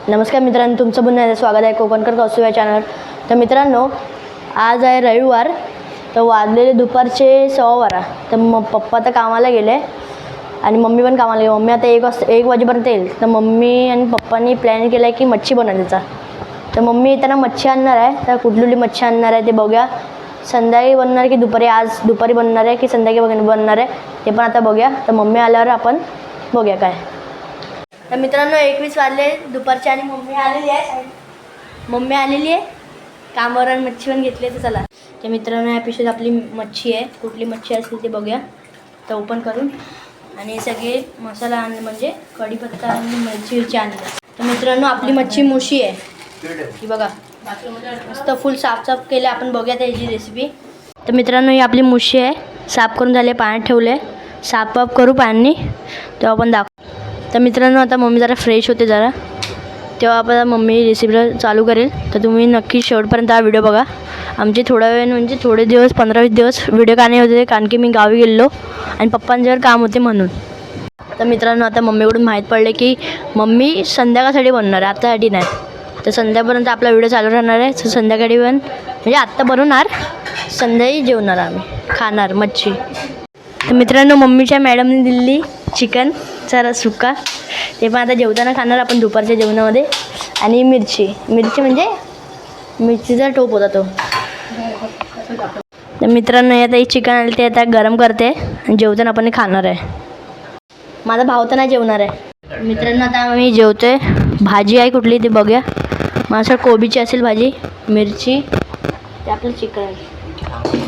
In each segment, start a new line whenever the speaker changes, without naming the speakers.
नमस्कार मित्रांनो, तुमचं पुन्हा स्वागत आहे कोकणकर कौसुब या चॅनलवर. तर मित्रांनो, आज आहे रविवार. तर वाजलेले दुपारचे 12:15. तर पप्पा तर कामाला गेले आणि मम्मी पण कामाला गेली. मम्मी आता 1 वाजेपर्यंत येईल. तर मम्मी आणि पप्पांनी प्लॅन केला आहे की मच्छी बनवायचा. तर मम्मी येताना मच्छी आणणार आहे. तर कुठली मच्छी आणणार आहे ते बघूया. संध्याकाळी बनणार की दुपारी, आज दुपारी बनणार आहे की संध्याकाळी बनणार आहे ते पण आता बघूया. तर मम्मी आल्यावर आपण बघूया काय. तर मित्रांनो, 21 वाजले दुपारचे आणि मम्मी आलेली आहे कामावर आणि मच्छी पण घेतली. तर चला. तर मित्रांनो, या पिशवीत आपली मच्छी आहे. कुठली मच्छी असेल ते बघूया. तर ओपन करून आणि सगळे मसाला आणले, म्हणजे कढीपत्ता आणि मिरची आणली. तर मित्रांनो, आपली मच्छी मुशी आहे ही बघा. मस्त फुल साफ केले. आपण बघूया त्याची रेसिपी. तर मित्रांनो, ही आपली मुशी आहे. साफ करून झाले, पाण्यात ठेवले. साफ करू पाणी तेव्हा आपण दाखवू. तर मित्रांनो, आता मम्मी जरा फ्रेश होते तेव्हा आपण मम्मी रेसिपीला चालू करेल. तर तुम्ही नक्की शेवटपर्यंत हा व्हिडिओ बघा. आमचे थोडा वेळ म्हणजे थोडे दिवस 15-20 दिवस व्हिडिओ का नाही होते, कारण की मी गावी गेलो आणि पप्पांच्यावर काम होते म्हणून. तर मित्रांनो, आता मम्मीकडून माहीत पडले की मम्मी संध्याकाळसाठी बनणार आहे, आत्तासाठी नाही. तर संध्याकाळपर्यंत आपला व्हिडिओ चालू राहणार आहे. तर संध्याकाळी पण म्हणजे आत्ता बनवणार, संध्याकाळी जेवणार आम्ही, खाणार मच्छी. तर मित्रांनो, मम्मीच्या मॅडमने दिलेली चिकन जरा सुक्का, ते पण आता जेवताना खाणार आपण दुपारच्या जेवणामध्ये. आणि मिरची म्हणजे मिरचीचा टोप होता तो. तर मित्रांनो, आता ही चिकन आले ते आता गरम करते आणि जेवताना आपण खाणार आहे. माझा भाऊ तर नाही जेवणार आहे. मित्रांनो, आता आम्ही जेवतोय. भाजी आहे कुठली ते बघूया. माझं कोबीची असेल भाजी, मिरची, ते आपलं चिकन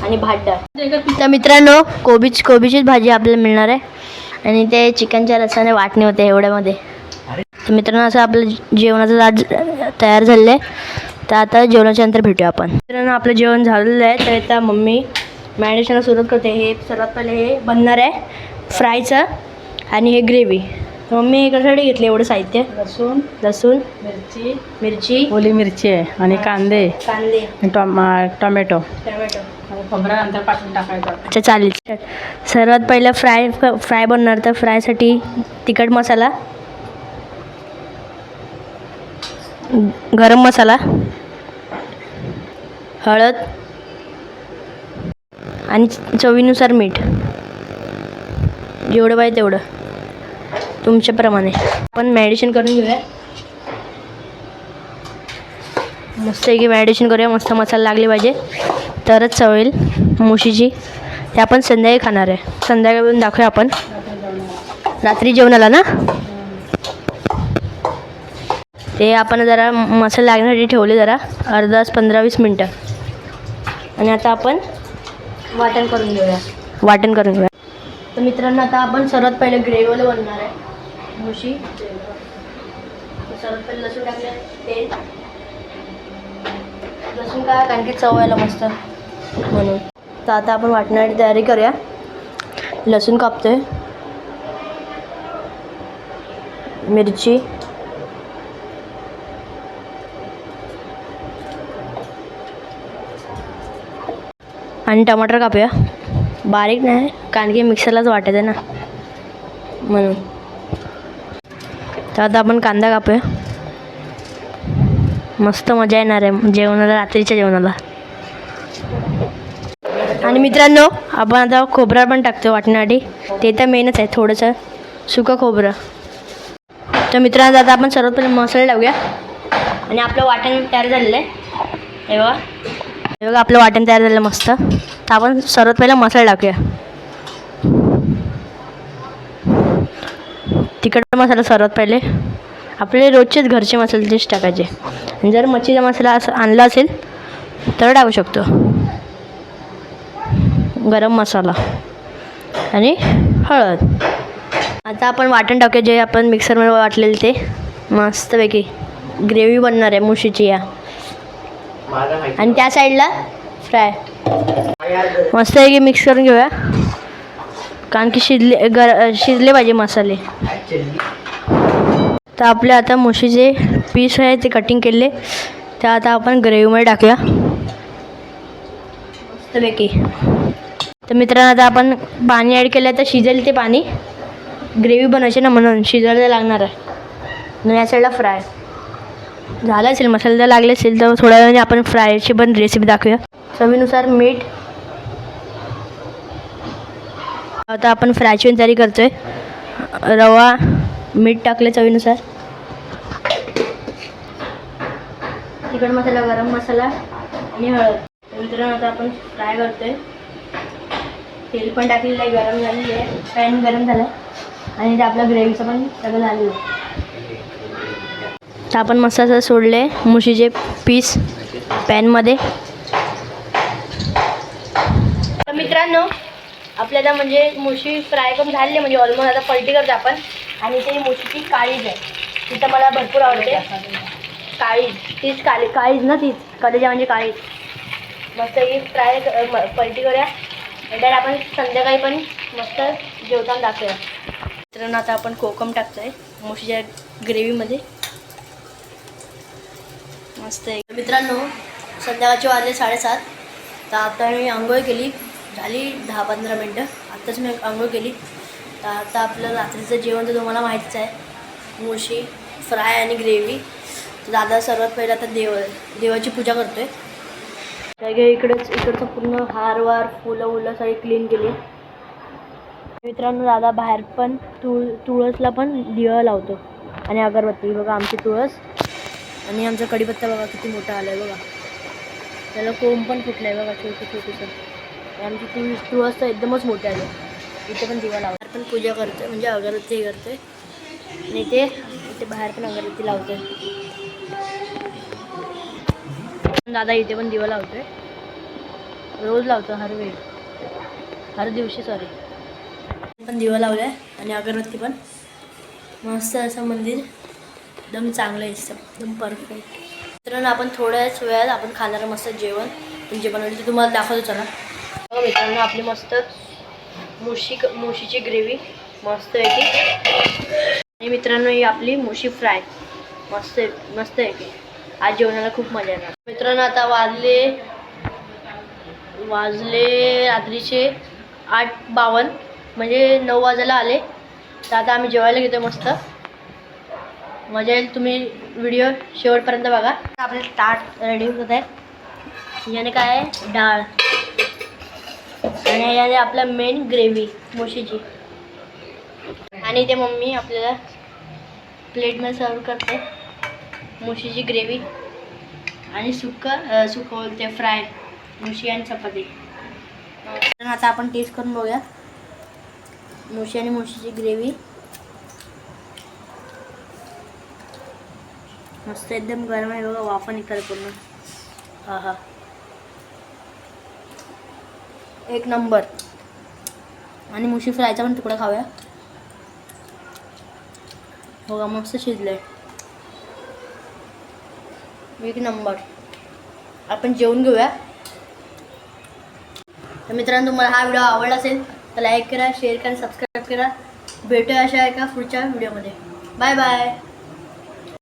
आणि भात डाळ. तर मित्रांनो, कोबीचीच भाजी आपल्याला मिळणार आहे आणि ते चिकनच्या रसाने वाटणे होते एवढ्यामध्ये. तर मित्रांनो, असं आपलं जेवणाचं आज तयार झालेलं आहे. तर आता जेवणाच्या नंतर भेटूया आपण. मित्रांनो, आपलं जेवण झालेलं आहे. तर आता मम्मी मॅरिनेशनला सुरुवात करते. हे सर्वात पहिले हे बनणार आहे फ्रायचं आणि हे ग्रेव्ही. मम्मी कशासाठी घेतले एवढं साहित्य? लसूण, मिरची,
ओली मिरची आहे आणि कांदे टोमॅटो. खोबरा नंतर पाठवून टाकायचं.
अच्छा, चालेल. सर्वात पहिलं फ्राय बनणार. तर फ्रायसाठी तिखट मसाला, गरम मसाला, हळद आणि चवीनुसार मीठ, जेवढं पाहिजे तेवढं तुमच्याप्रमाणे. आपण मॅरिनेशन करून घेऊया. मस्त की मॅरिनेशन करूया. मस्त मसाला लागले पाहिजे तरच चव येईल मुशीची. ते आपण संध्याकाळी खाणार आहे. संध्याकाळी दाखवूया आपण रात्री जेवणाला ना. ते आपण जरा मसाला लागण्यासाठी ठेवले जरा अर्धा 15-20 मिनटं. आणि आता आपण वाटण करून घेऊया. तर मित्रांनो, आता आपण सर्वात पहिले ग्रेव्हीवाला बनणार आहे मुशी. सर्वात पहिले लसूण टाकले, तेल, लसूण का कारण की चव यायला मस्त म्हणून. तर आता आपण वाटण्याची तयारी करूया. लसूण कापतोय, मिरची, आणि टमाटर कापूया. बारीक नाही, कारण की मिक्सरलाच वाटायचं आहे ना म्हणून. तर आता आपण कांदा कापूया. मस्त मजा येणार आहे जेवणाला, रात्रीच्या जेवणाला. आणि मित्रांनो, आपण आता खोबरं पण टाकतो वाटण्यासाठी. ते तर मेनच आहे, थोडंसं सुकं खोबरं. तर मित्रांनो, आता आपण सर्वात पहिले मसाले लावूया. आणि आपलं वाटण तयार झालेलं आहे. हे बघा आपलं वाटण तयार झालं मस्त. तर आपण सर्वात पहिला मसाला टाकूया. तिखट मसाला सर्वात पहिले. आपले रोजचेच घरचे मसाले तेच टाकायचे. आणि जर मच्छीचा मसाला असं आणला असेल तर टाकू शकतो. गरम मसाला आणि हळद. आता आपण वाटण टाकूया जे आपण मिक्सरमध्ये वाटलेलं ते. मस्तपैकी ग्रेव्ही बनणार आहे मुशीची या. आणि त्या साईडला फ्राय. मस्तपैकी मिक्स करून घेऊया, कारण की शिजले पाहिजे मसाले. तर आपले आता मुशीचे पीस आहे ते कटिंग केले. तर आता आपण ग्रेव्हीमध्ये टाकूया मस्तपैकी. तर मित्रांनो, आता आपण पाणी ॲड केलं तर शिजेल ते पाणी. ग्रेव्ही बनवायची ना म्हणून शिजायला लागणार आहे. आणि या साईडला फ्राय. झालं असेल, मसाले जर लागले असेल तर थोड्या वेळाने आपण फ्रायची पण रेसिपी दाखवूया. चवीनुसार मीठ. आता आपण फ्रायची पण तयारी करतोय. रवा, मीठ टाकले चवीनुसार, तिखट मसाला, गरम मसाला आणि हळद. मित्रांनो आता आपण फ्राय करतोय. तेल पण टाकलेलं आहे, गरम झालेली आहे, पॅन गरम झालं आणि ते आपलं ग्रेव्हीचं पण सगळं झालेलं आहे. तर आपण मस्त असं सोडले मुशीचे पीस पॅनमध्ये. तर मित्रांनो आपल्याला म्हणजे मुशी फ्राय करून झालेली, म्हणजे ऑलमोस्ट आता पलटी करतो आपण. आणि ते मुशीची काळीज आहे, ती तर मला भरपूर आवडते. काळीज, तीच काळीज ना, तीच कलेजा म्हणजे काळीज. मस्त ही फ्राय पलटी करूया. नंतर आपण संध्याकाळी पण मस्त जेवताना टाकूया. मित्रांनो आता आपण कोकम टाकतोय मुशीच्या ग्रेव्हीमध्ये. मस्त आहे. मित्रांनो संध्याकाळचे वाजले 7:30. तर आता मी आंघोळ केली, झाली 10-15 मिनटं. आत्ताच मी आंघोळ केली. तर आता आपलं रात्रीचं जेवण तर तुम्हाला माहितीच आहे, मुशी फ्राय आणि ग्रेव्ही. दादा सर्वात पहिलं आता देवाची पूजा करतोय. काय इकडचं पूर्ण हारवार फुलं सगळी क्लीन केली. मित्रांनो दादा बाहेर पण तुळसला पण दिवा लावतो आणि अगरबत्ती. बघा आमची तुळस आणि आमचा कढीपत्ता बघा किती मोठा आला आहे बघा. त्याला कोंब पण फुटलं आहे बघा, छोटंसं. आमची तुळस तर एकदमच मोठी आली. इथे पण दिवा लावतो, पण पूजा करतोय म्हणजे अगरबत्ती करतोय. आणि इथे बाहेर पण अगरबत्ती लावतोय. दादा इथे पण दिवा लावतोय, रोज लावतो, हर दिवशी पण दिवा लावलाय आणि अगरबत्ती पण. मस्त असं मंदिर एकदम चांगलं आहे, एकदम परफेक्ट. मित्रांनो आपण थोड्याच वेळात आपण खाणार मस्त जेवण. पण जे बनवलं ते तुम्हाला दाखवतो चला. मित्रांनो आपली मस्त मुशीची ग्रेव्ही मस्त आहे की. आणि मित्रांनो ही आपली मुशी फ्राय मस्त आहे की. आज जेवणाला खूप मजा येणार. मित्रांनो आता वाजले रात्रीचे 8:52, म्हणजे 9 वाजायला आले. तर आता आम्ही जेवायला घेतो मस्त. मजा येईल, तुम्ही व्हिडिओ शेवटपर्यंत बघा. आपले ताट रेडी होत आहे. याने काय आहे, डाळ आणि याने आपला मेन ग्रेव्ही मुशीची. आणि ते मम्मी आपल्याला प्लेटमध्ये सर्व करते मुशीची ग्रेव्ही आणि सुकं ते फ्राय मुशी आणि चपाती. आता आपण टेस्ट करून बघूया मुशी आणि मुशीची ग्रेव्ही. मस्त एकदम गरम आहे बघा, वाफा निघतात पूर्ण. हा एक नंबर. आणि मुशी फ्रायचा पण तुकडा खाऊया बघा, मस्त शिजलंय, एक नंबर. आपण जेवून घेऊया. तर मित्रांनो तुम्हाला हा व्हिडिओ आवडला असेल तर लाईक करा, शेअर करा, सबस्क्राईब करा. भेटूया अशा एका पुढच्या व्हिडिओमध्ये. Bye bye.